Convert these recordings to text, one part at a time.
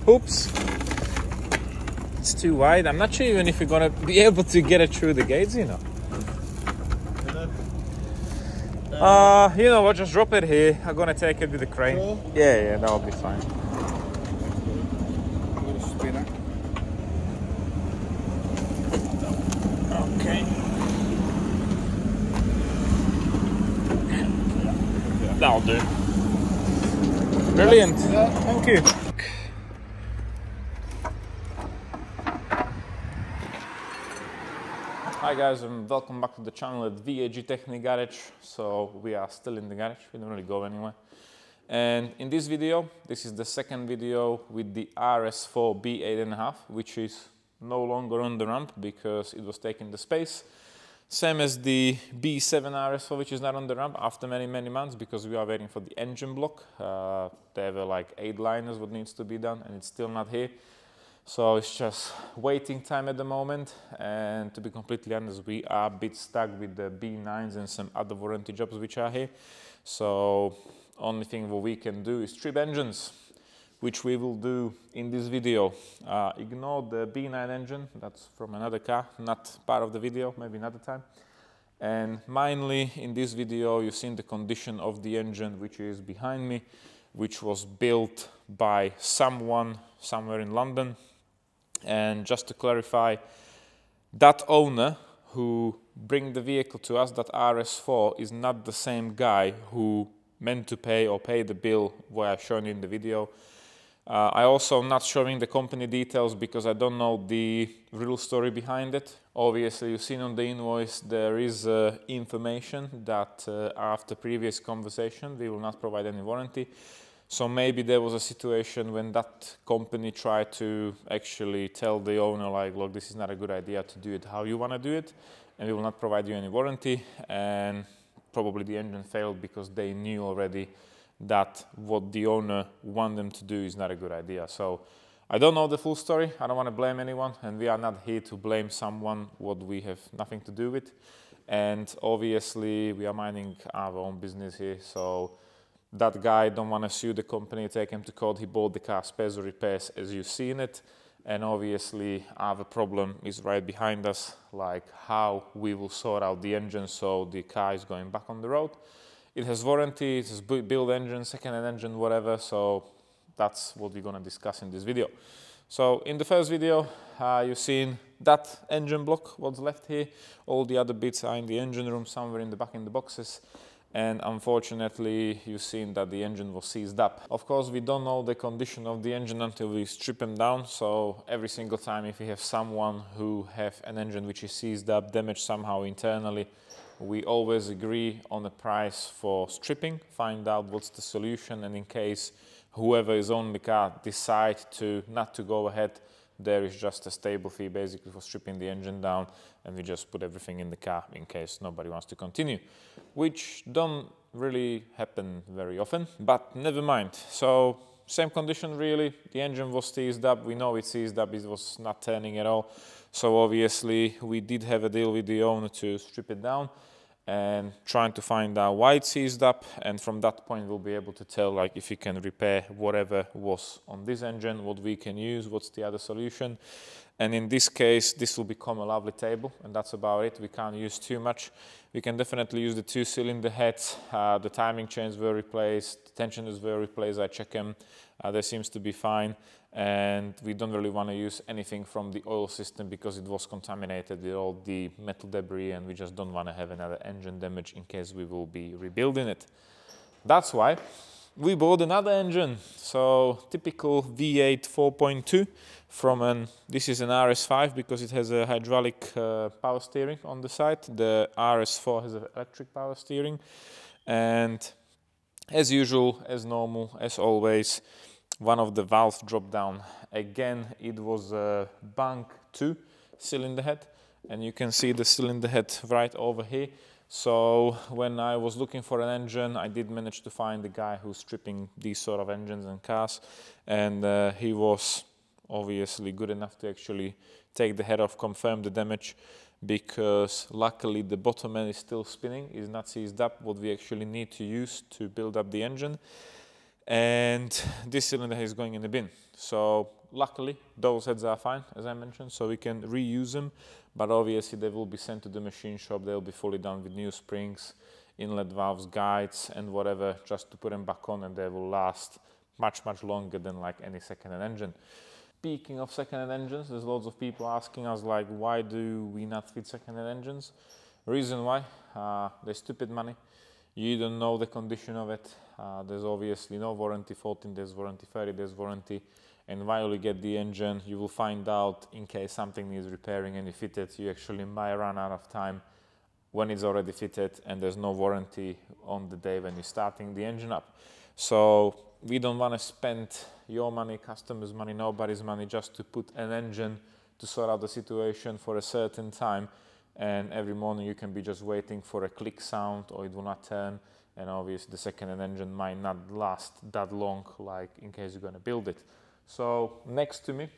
Oops. It's too wide. I'm not sure even if you're gonna be able to get it through the gates, you know. You know what, just drop it here. I'm gonna take it with the crane. Sure. Yeah, that'll be fine. Okay. That'll do. Brilliant. Thank you. Hi guys, and welcome back to the channel at VAG Technic Garage. So we are still in the garage, we don't really go anywhere. And in this video, this is the second video with the RS4 B8.5, which is no longer on the ramp because it was taking the space. Same as the B7 RS4, which is not on the ramp after many months because we are waiting for the engine block. There were like 8 liners what needs to be done and it's still not here. So it's just waiting time at the moment, and to be completely honest, we are a bit stuck with the B9s and some other warranty jobs which are here. So only thing what we can do is strip engines, which we will do in this video. Ignore the B9 engine, that's from another car, not part of the video, maybe another time. And mainly in this video you've seen the condition of the engine which is behind me, which was built by someone somewhere in London. And just to clarify, that owner who bring the vehicle to us, that RS4, is not the same guy who meant to pay or pay the bill what I shown in the video. I also not showing the company details because I don't know the real story behind it. Obviously, you've seen on the invoice there is information that after previous conversation we will not provide any warranty. So maybe there was a situation when that company tried to actually tell the owner like, look, this is not a good idea to do it how you want to do it, and we will not provide you any warranty. And probably the engine failed because they knew already that what the owner want them to do is not a good idea. So I don't know the full story. I don't want to blame anyone, and we are not here to blame someone what we have nothing to do with. And obviously we are minding our own business here. So that guy don't want to sue the company, take him to court. He bought the car spares or repairs as you've seen it. And obviously our problem is right behind us, like how we will sort out the engine so the car is going back on the road. It has warranty, it has build engine, second-hand engine, whatever. So that's what we're going to discuss in this video. So in the first video, you've seen that engine block, what's left here. All the other bits are in the engine room, somewhere in the back in the boxes. And unfortunately, you've seen that the engine was seized up. Of course, we don't know the condition of the engine until we strip them down. So every single time if we have someone who have an engine which is seized up, damaged somehow internally, we always agree on a price for stripping, find out what's the solution, and in case whoever is on the car decide to not to go ahead, there is just a stable fee basically for stripping the engine down, and we just put everything in the car in case nobody wants to continue, which don't really happen very often, but never mind. So same condition really, the engine was seized up, we know it's seized up, it was not turning at all. So obviously we did have a deal with the owner to strip it down and trying to find out why it's seized up, and from that point we'll be able to tell like if you can repair whatever was on this engine, what we can use, what's the other solution. And in this case this will become a lovely table, and that's about it. We can't use too much. We can definitely use the 2-cylinder heads, the timing chains were replaced, the tensioners were replaced, I check them, they seems to be fine. And we don't really want to use anything from the oil system because it was contaminated with all the metal debris, and we just don't want to have another engine damage in case we will be rebuilding it. That's why we bought another engine. So typical V8 4.2 from this is an RS5 because it has a hydraulic power steering on the side. The RS4 has an electric power steering, and as usual, as normal, as always, one of the valves dropped down. Again, it was a Bank 2 cylinder head, and you can see the cylinder head right over here. So when I was looking for an engine, I did manage to find the guy who's stripping these sort of engines and cars, and he was obviously good enough to actually take the head off, confirm the damage, because luckily the bottom end is still spinning, is not seized up, what we actually need to use to build up the engine. and this cylinder is going in the bin. So luckily those heads are fine, as I mentioned, so we can reuse them, but obviously they will be sent to the machine shop. They'll be fully done with new springs, inlet valves, guides and whatever, just to put them back on, and they will last much longer than like any second-hand engine. Speaking of second-hand engines, there's loads of people asking us like, why do we not fit second-hand engines? Reason why, they're stupid money. You don't know the condition of it. There's obviously no warranty, 14 days warranty, 30 days warranty, and while you get the engine, you will find out in case something needs repairing and you fit it, you actually might run out of time when it's already fitted, and there's no warranty on the day when you're starting the engine up. So we don't want to spend your money, customers' money, nobody's money, just to put an engine to sort out the situation for a certain time, and every morning you can be just waiting for a click sound or it will not turn, and obviously the second-hand engine might not last that long, like in case you're going to build it. So next to me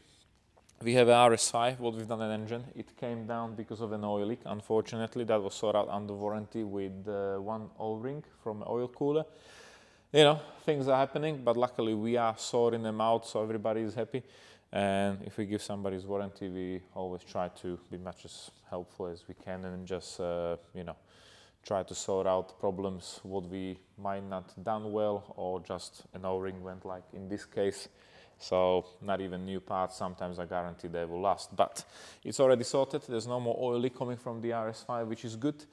we have an RS5, what we've done an engine. It came down because of an oil leak, unfortunately. That was sorted out under warranty with one O-ring from an oil cooler. You know, things are happening, but luckily we are sorting them out so everybody is happy. And if we give somebody's warranty, we always try to be much as helpful as we can and just, you know, try to sort out problems what we might not done well, or just an O-ring went, like in this case. So not even new parts, sometimes I guarantee they will last, but it's already sorted. There's no more oil leak coming from the RS5, which is good.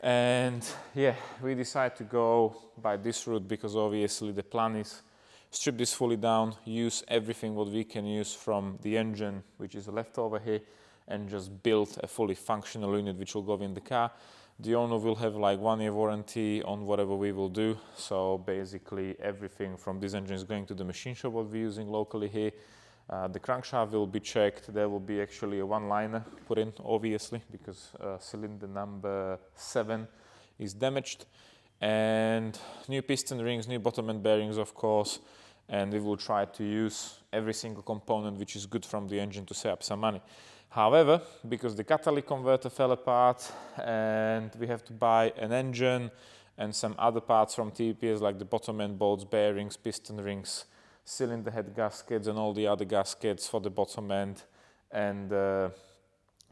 And yeah, we decided to go by this route because obviously the plan is strip this fully down, use everything what we can use from the engine, which is left over here, and just build a fully functional unit which will go in the car. The owner will have like 1 year warranty on whatever we will do. So basically everything from this engine is going to the machine shop what we're using locally here. The crankshaft will be checked. There will be actually a one-liner put in, obviously, because cylinder number 7 is damaged. And new piston rings, new bottom end bearings, of course. And we will try to use every single component which is good from the engine to save up some money. However, because the catalytic converter fell apart and we have to buy an engine and some other parts from TPS like the bottom end bolts, bearings, piston rings, cylinder head gaskets and all the other gaskets for the bottom end, and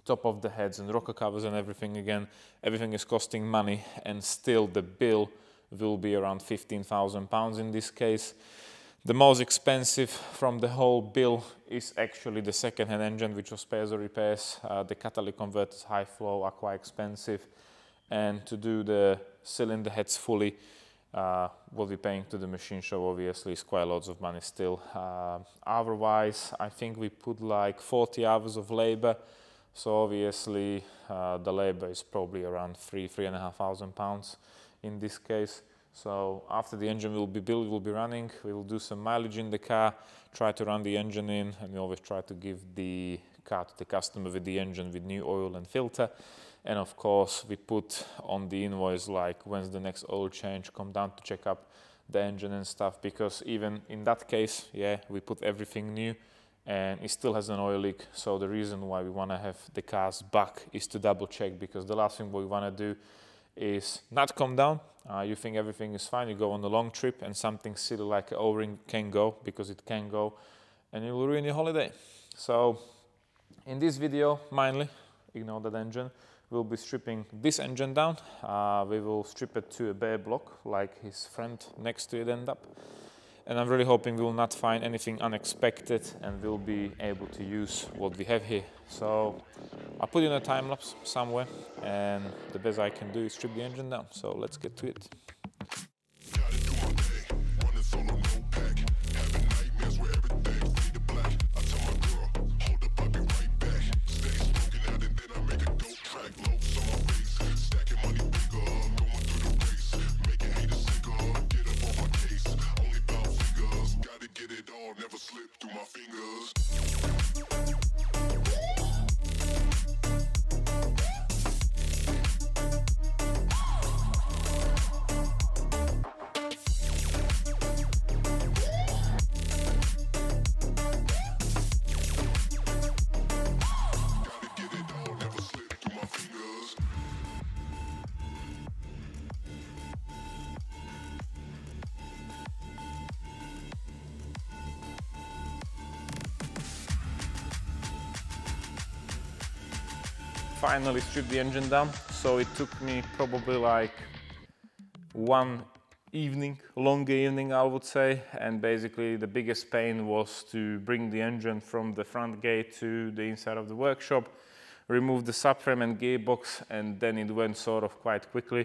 top of the heads and rocker covers and everything, again, everything is costing money, and still the bill will be around £15,000 in this case. The most expensive from the whole bill is actually the second-hand engine, which was spares or repairs. The catalytic converters, high flow, are quite expensive, and to do the cylinder heads fully, what we're paying to the machine shop obviously is quite lots of money still. Hour-wise, I think we put like 40 hours of labor, so obviously the labor is probably around £3,500 in this case. So after the engine will be built, will be running, we will do some mileage in the car, try to run the engine in, and we always try to give the car to the customer with the engine with new oil and filter. And of course we put on the invoice like when's the next oil change, come down to check up the engine and stuff, because even in that case, yeah, we put everything new and it still has an oil leak. So the reason why we want to have the cars back is to double check, because the last thing we want to do is not come down. You think everything is fine, you go on a long trip and something silly like an O-ring can go, because it can go, and it will ruin your holiday. So in this video, mainly, ignore that engine, we'll be stripping this engine down. We will strip it to a bare block like his friend next to it end up. And I'm really hoping we will not find anything unexpected and we'll be able to use what we have here. So I'll put in a time lapse somewhere, and the best I can do is strip the engine down. So let's get to it. finally stripped the engine down. So it took me probably like one evening, longer evening I would say, and basically the biggest pain was to bring the engine from the front gate to the inside of the workshop, remove the subframe and gearbox, and then it went sort of quite quickly.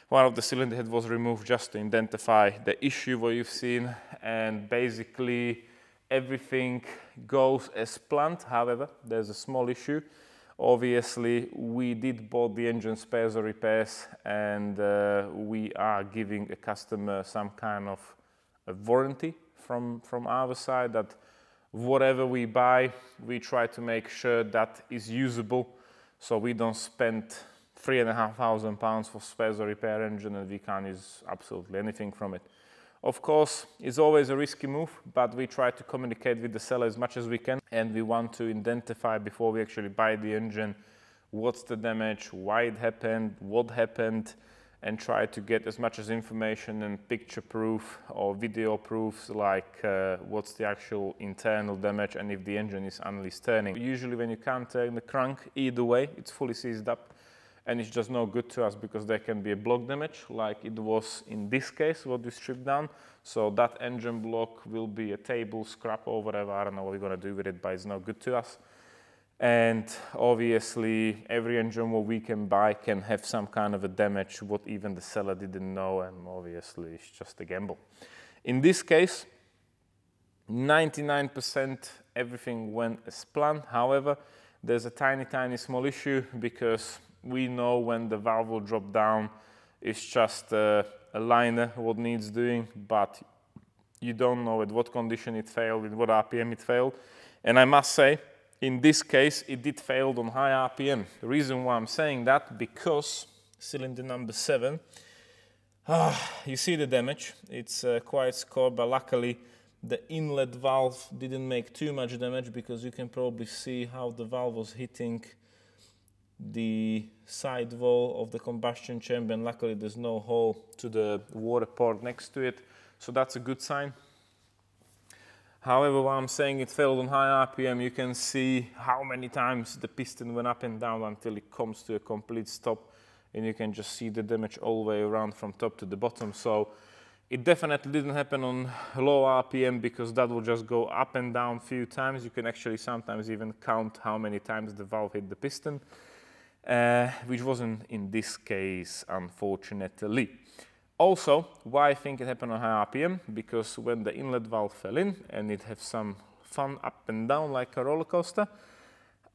One of the cylinder head was removed just to identify the issue what you've seen, and basically everything goes as planned. However, there's a small issue. Obviously, we did bought the engine spares or repairs, and we are giving a customer some kind of a warranty from our side that whatever we buy, we try to make sure that is usable, so we don't spend £3,500 for spares or repair engine and we can't use absolutely anything from it. Of course, it's always a risky move, but we try to communicate with the seller as much as we can, and we want to identify before we actually buy the engine what's the damage, why it happened, what happened, and try to get as much as information and picture proof or video proofs like what's the actual internal damage and if the engine is unleashed turning. Usually when you can't turn the crank, either way, it's fully seized up. And it's just no good to us because there can be a block damage like it was in this case what we stripped down. So that engine block will be a table, scrap or whatever, I don't know what we're going to do with it, but it's no good to us. And obviously every engine what we can buy can have some kind of a damage what even the seller didn't know, and obviously it's just a gamble. In this case, 99% everything went as planned. However, there's a tiny small issue because we know when the valve will drop down, it's just a liner what needs doing, but you don't know at what condition it failed, with what RPM it failed. And I must say, in this case, it did fail on high RPM. The reason why I'm saying that, because cylinder number 7, you see the damage. It's quite scored, but luckily the inlet valve didn't make too much damage because you can probably see how the valve was hitting the side wall of the combustion chamber, and luckily there's no hole to the water port next to it, so that's a good sign. However, while I'm saying it failed on high RPM, you can see how many times the piston went up and down until it comes to a complete stop, and you can just see the damage all the way around from top to the bottom. So it definitely didn't happen on low RPM because that will just go up and down a few times. You can actually sometimes even count how many times the valve hit the piston. Which wasn't in this case, unfortunately. Also, why I think it happened on high RPM, because when the inlet valve fell in and it had some fun up and down like a roller coaster,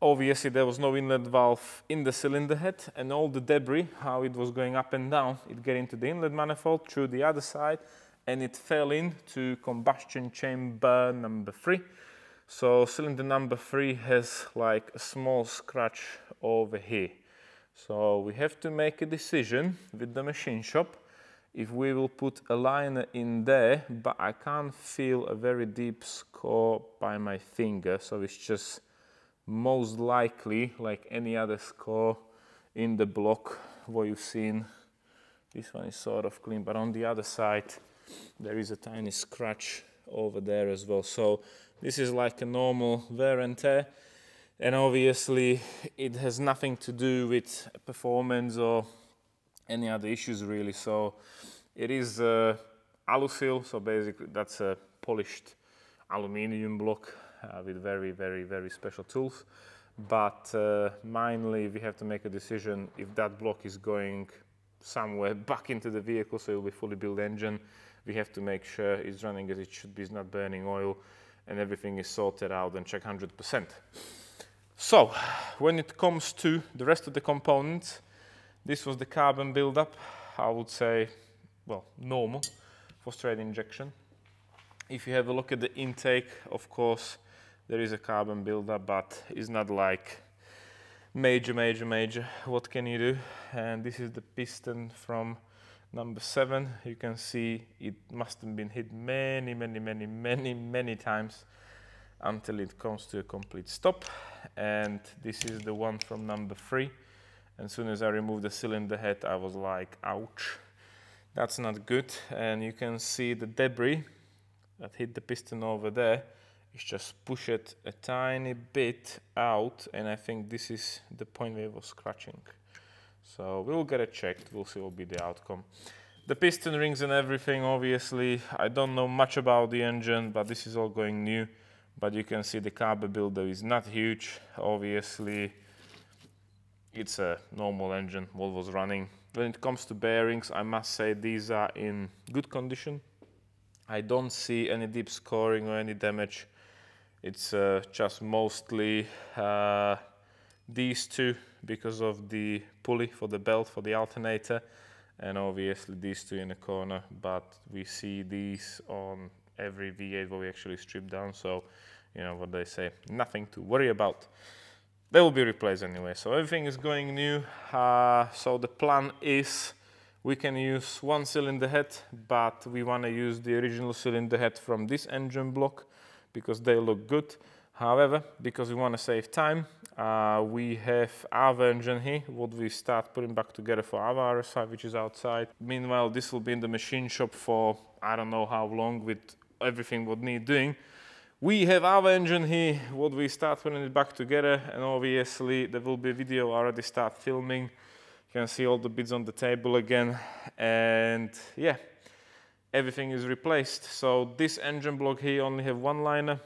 obviously there was no inlet valve in the cylinder head, and all the debris, how it was going up and down, it got into the inlet manifold through the other side and it fell into combustion chamber number 3. So cylinder number 3 has like a small scratch over here. So we have to make a decision with the machine shop if we will put a liner in there, but I can't feel a very deep score by my finger, so it's just most likely like any other score in the block what you've seen. This one is sort of clean, but on the other side there is a tiny scratch over there as well. So this is like a normal wear and tear. And obviously it has nothing to do with performance or any other issues really. So it is alusil, so basically that's a polished aluminium block with very special tools. But mainly we have to make a decision if that block is going somewhere back into the vehicle, so it will be fully built engine. We have to make sure it's running as it should be, it's not burning oil, and everything is sorted out and check 100%. So, when it comes to the rest of the components, this was the carbon buildup. I would say, well, normal for straight injection. If you have a look at the intake, of course, there is a carbon buildup, but it's not like major. What can you do? And this is the piston from number 7. You can see it must have been hit many times until it comes to a complete stop. And this is the one from number 3. And as soon as I removed the cylinder head, I was like, ouch, that's not good. And you can see the debris that hit the piston over there, is just push it a tiny bit out, and I think this is the point where it was scratching. So we'll get it checked, we'll see what will be the outcome. The piston rings and everything, obviously, I don't know much about the engine, but this is all going new. But you can see the carb builder is not huge. Obviously, it's a normal engine, what was running. When it comes to bearings, I must say these are in good condition. I don't see any deep scoring or any damage. It's just mostly these two because of the pulley for the belt for the alternator, and obviously these two in the corner, but we see these on every V8 where we actually strip down, so you know what they say, nothing to worry about. They will be replaced anyway, so everything is going new. So the plan is we can use one cylinder head, but we want to use the original cylinder head from this engine block because they look good. However, because we want to save time, we have our engine here, what we start putting back together for our RS5, which is outside. Meanwhile, this will be in the machine shop for I don't know how long with everything what need doing. We have our engine here, what we start putting it back together, and obviously there will be a video already start filming. You can see all the bits on the table again, and yeah, everything is replaced. So this engine block here only have one liner.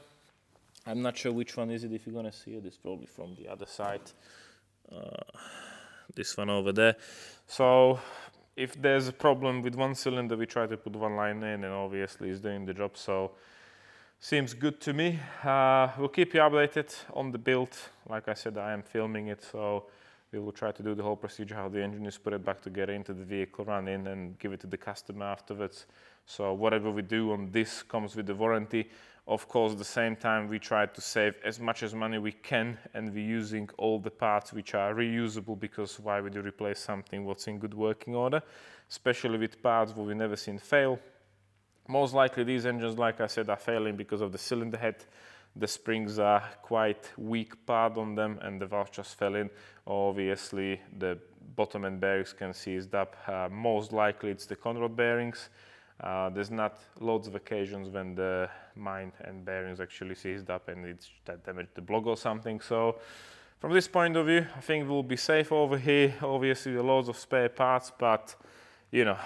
I'm not sure which one is it. If you're gonna see it, it's probably from the other side. This one over there. So if there's a problem with one cylinder, we try to put one liner in, and obviously it's doing the job. So seems good to me. We'll keep you updated on the build. Like I said, I am filming it, so we will try to do the whole procedure, how the engine is put it back together into the vehicle, run in and give it to the customer afterwards. So whatever we do on this comes with the warranty. Of course, at the same time, we try to save as much as money we can, and we're using all the parts which are reusable, because why would you replace something what's in good working order, especially with parts what we've never seen fail. Most likely these engines, like I said, are failing because of the cylinder head. The springs are quite weak part on them, and the valve just fell in. Obviously, the bottom end bearings can seized up. Most likely it's the conrod bearings. There's not loads of occasions when the mine and bearings actually seized up and it's that damaged the block or something. So from this point of view, I think we'll be safe over here. Obviously, there are loads of spare parts, but you know,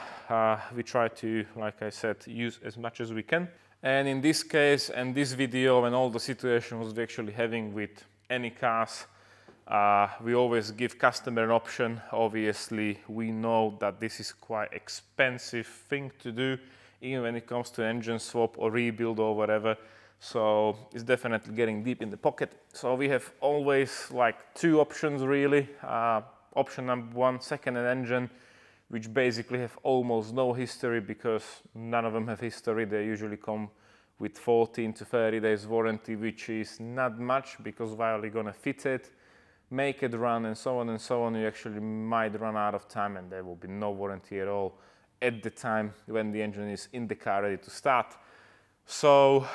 we try to, like I said, use as much as we can. And in this case and this video and all the situations we're actually having with any cars, we always give customer an option. Obviously, we know that this is quite expensive thing to do, even when it comes to engine swap or rebuild or whatever. So it's definitely getting deep in the pocket. So we have always like two options really. Option number one, second-hand engine, which basically have almost no history because none of them have history. They usually come with 14 to 30 days warranty, which is not much because while you're gonna fit it, make it run and so on, you actually might run out of time and there will be no warranty at all at the time when the engine is in the car ready to start. So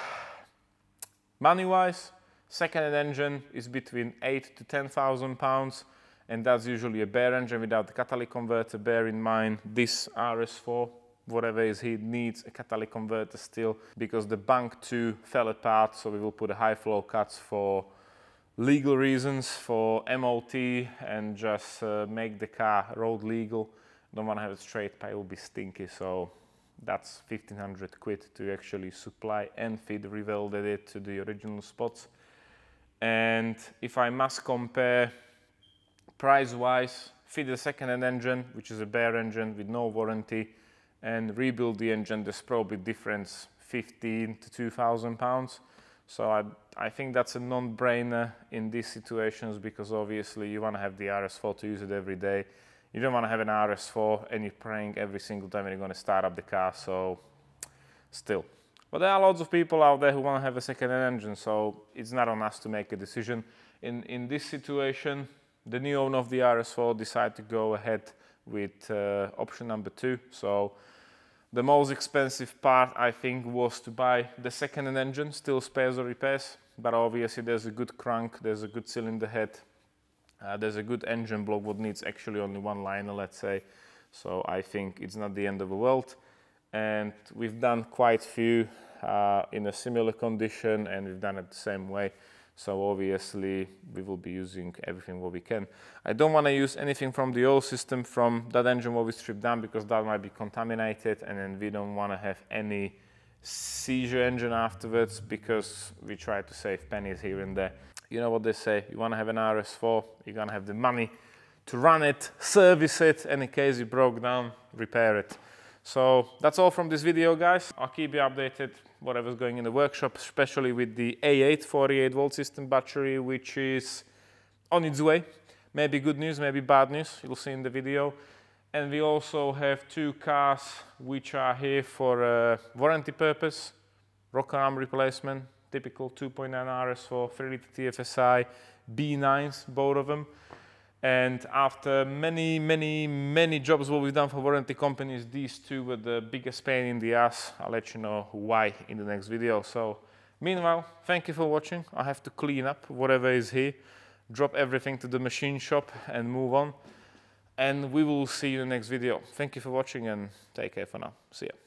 money-wise, second-hand engine is between 8 to 10,000 pounds. And that's usually a bare engine without the catalytic converter. Bear in mind, this RS4, whatever is here, needs a catalytic converter still because the bank 2 fell apart, so we will put a high flow cuts for legal reasons, for MOT, and just make the car road legal. Don't want to have it straight pipe, it will be stinky, so that's 1,500 quid to actually supply and feed rewelded it to the original spots. And if I must compare price-wise, fit a second-hand engine, which is a bare engine with no warranty, and rebuild the engine, there's probably difference 15 to 2,000 pounds. So I think that's a non-brainer in these situations because obviously you want to have the RS4 to use it every day. You don't want to have an RS4 and you're praying every single time you're going to start up the car, so still. But there are lots of people out there who want to have a second-hand engine, so it's not on us to make a decision. In this situation, the new owner of the RS4 decided to go ahead with option number 2. So the most expensive part, I think, was to buy the second-hand engine, still spares or repairs, but obviously there's a good crank, there's a good cylinder head, there's a good engine block what needs actually only one liner, let's say. So I think it's not the end of the world. And we've done quite few in a similar condition, and we've done it the same way. So obviously we will be using everything what we can. I don't want to use anything from the oil system from that engine what we stripped down, because that might be contaminated, and then we don't want to have any seizure engine afterwards, because we try to save pennies here and there. You know what they say, you want to have an RS4, you're going to have the money to run it, service it, and in case it broke down, repair it. So that's all from this video, guys. I'll keep you updated whatever's going in the workshop, especially with the A8 48 volt system battery, which is on its way. Maybe good news, maybe bad news, you'll see in the video. And we also have 2 cars which are here for warranty purpose, rocker arm replacement, typical 2.9 RS4, 3-litre TFSI, B9s, both of them. And after many jobs what we've done for warranty companies, these 2 were the biggest pain in the ass. I'll let you know why in the next video. So meanwhile, thank you for watching. I have to clean up whatever is here, drop everything to the machine shop and move on. And we will see you in the next video. Thank you for watching and take care for now. See ya.